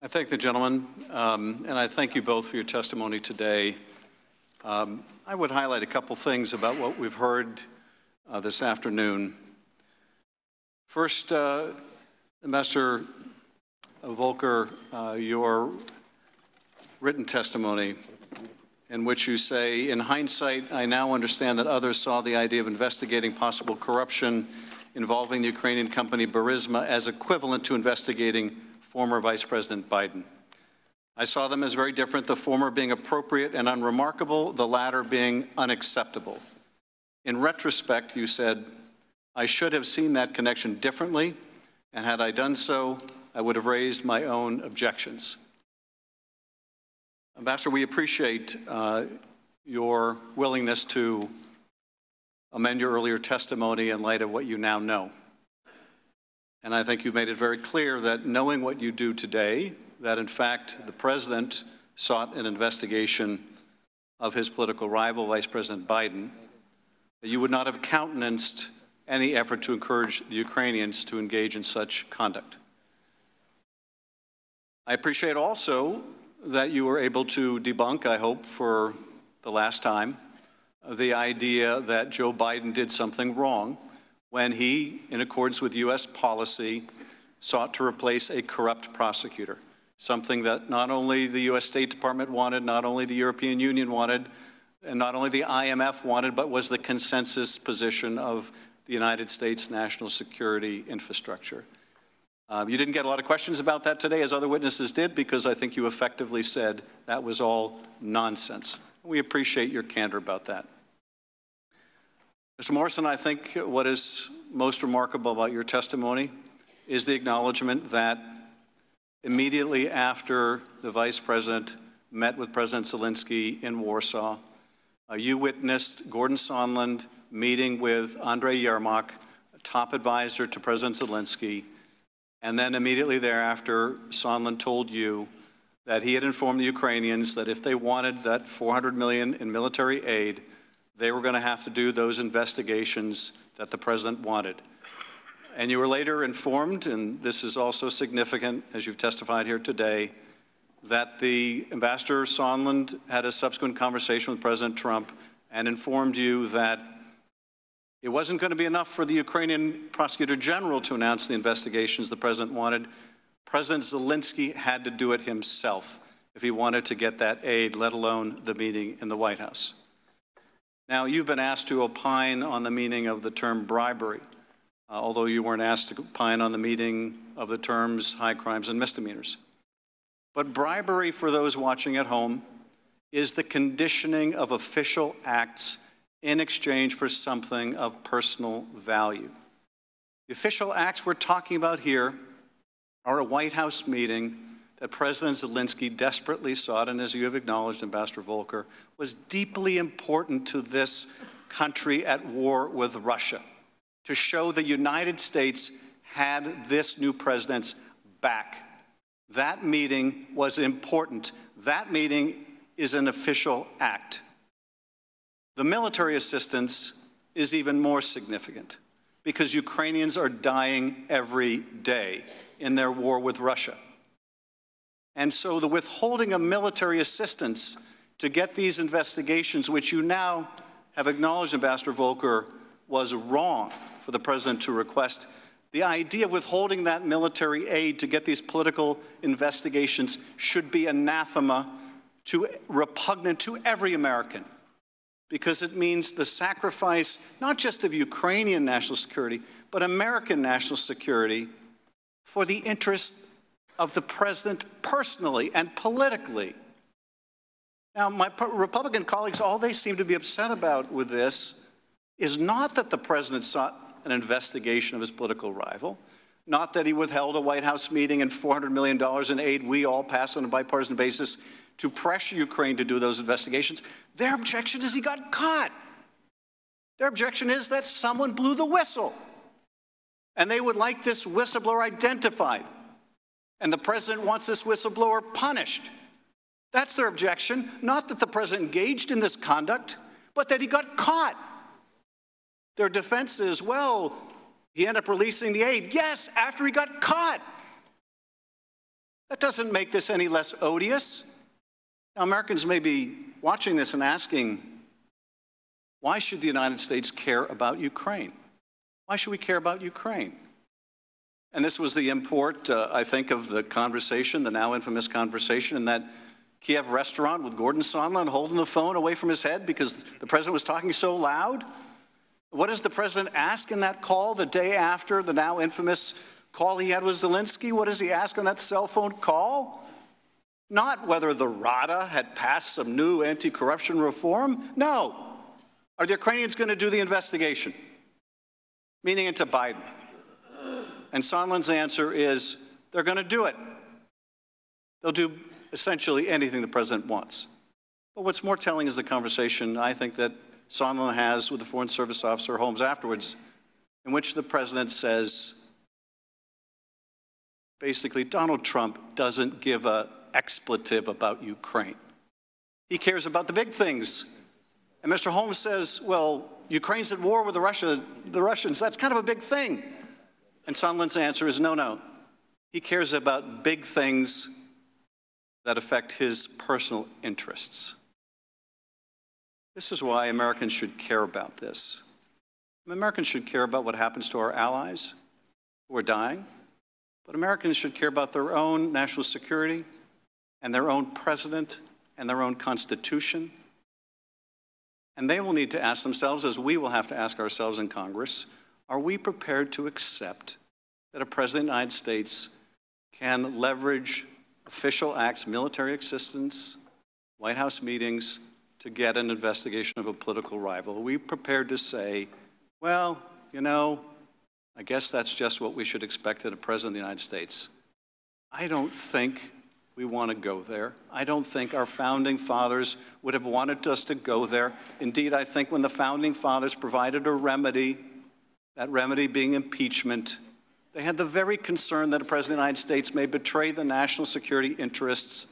I thank the gentleman, and I thank you both for your testimony today. I would highlight a couple things about what we've heard this afternoon. First, Ambassador Volker, your written testimony in which you say, in hindsight, I now understand that others saw the idea of investigating possible corruption involving the Ukrainian company Burisma as equivalent to investigating former Vice President Biden. I saw them as very different, the former being appropriate and unremarkable, the latter being unacceptable. In retrospect, you said, I should have seen that connection differently, and had I done so, I would have raised my own objections. Ambassador, we appreciate your willingness to amend your earlier testimony in light of what you now know. And I think you made it very clear that knowing what you do today, that in fact the President sought an investigation of his political rival, Vice President Biden, that you would not have countenanced any effort to encourage the Ukrainians to engage in such conduct. I appreciate also that you were able to debunk, I hope, for the last time, the idea that Joe Biden did something wrong when he, in accordance with U.S. policy, sought to replace a corrupt prosecutor, something that not only the U.S. State Department wanted, not only the European Union wanted, and not only the IMF wanted, but was the consensus position of the United States national security infrastructure. You didn't get a lot of questions about that today, as other witnesses did, because I think you effectively said that was all nonsense. We appreciate your candor about that. Mr. Morrison, I think what is most remarkable about your testimony is the acknowledgement that immediately after the Vice President met with President Zelensky in Warsaw, you witnessed Gordon Sondland meeting with Andrei Yermak, a top advisor to President Zelensky, and then immediately thereafter, Sondland told you that he had informed the Ukrainians that if they wanted that $400 million in military aid, they were going to have to do those investigations that the President wanted. And you were later informed, and this is also significant, as you've testified here today, that the Ambassador Sondland had a subsequent conversation with President Trump and informed you that it wasn't going to be enough for the Ukrainian Prosecutor General to announce the investigations the President wanted. President Zelensky had to do it himself if he wanted to get that aid, let alone the meeting in the White House. Now, you've been asked to opine on the meaning of the term bribery, although you weren't asked to opine on the meaning of the terms high crimes and misdemeanors. But bribery, for those watching at home, is the conditioning of official acts in exchange for something of personal value. The official acts we're talking about here are a White House meeting that President Zelensky desperately sought, and as you have acknowledged, Ambassador Volker, was deeply important to this country at war with Russia, to show the United States had this new president's back. That meeting was important. That meeting is an official act. The military assistance is even more significant because Ukrainians are dying every day in their war with Russia. And so the withholding of military assistance to get these investigations, which you now have acknowledged, Ambassador Volker, was wrong for the President to request, the idea of withholding that military aid to get these political investigations should be anathema, repugnant to every American, because it means the sacrifice not just of Ukrainian national security, but American national security for the interests of the President personally and politically. Now, my Republican colleagues, all they seem to be upset about with this is not that the President sought an investigation of his political rival, not that he withheld a White House meeting and $400 million in aid we all pass on a bipartisan basis to pressure Ukraine to do those investigations. Their objection is he got caught. Their objection is that someone blew the whistle, and they would like this whistleblower identified. And the President wants this whistleblower punished. That's their objection, not that the President engaged in this conduct, but that he got caught. Their defense is, well, he ended up releasing the aid. Yes, after he got caught. That doesn't make this any less odious. Now, Americans may be watching this and asking, why should the United States care about Ukraine? Why should we care about Ukraine? And this was the import, I think, of the conversation, the now infamous conversation in that Kiev restaurant with Gordon Sondland holding the phone away from his head because the president was talking so loud. What does the president ask in that call the day after the now infamous call he had with Zelensky? What does he ask on that cell phone call? Not whether the Rada had passed some new anti-corruption reform. No. Are the Ukrainians going to do the investigation? Meaning into Biden. And Sondland's answer is they're going to do it. They'll do essentially anything the president wants. But what's more telling is the conversation, I think, that Sondland has with the Foreign Service Officer Holmes afterwards, in which the president says, basically, Donald Trump doesn't give an expletive about Ukraine. He cares about the big things. And Mr. Holmes says, well, Ukraine's at war with the Russians. That's kind of a big thing. And Sondland's answer is no. He cares about big things that affect his personal interests. This is why Americans should care about this. Americans should care about what happens to our allies who are dying, but Americans should care about their own national security and their own president and their own constitution. And they will need to ask themselves, as we will have to ask ourselves in Congress, are we prepared to accept that a president of the United States can leverage official acts, military assistance, White House meetings, to get an investigation of a political rival? Are we prepared to say, well, you know, I guess that's just what we should expect of a president of the United States? I don't think we want to go there. I don't think our founding fathers would have wanted us to go there. Indeed, I think when the founding fathers provided a remedy, that remedy being impeachment, they had the very concern that a president of the United States may betray the national security interests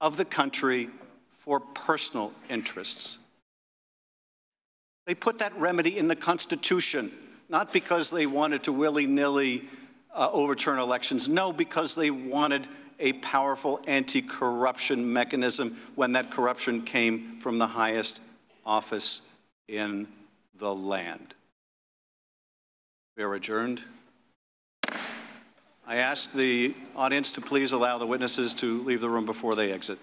of the country for personal interests. They put that remedy in the Constitution, not because they wanted to willy-nilly overturn elections. No, because they wanted a powerful anti-corruption mechanism when that corruption came from the highest office in the land. We are adjourned. I ask the audience to please allow the witnesses to leave the room before they exit.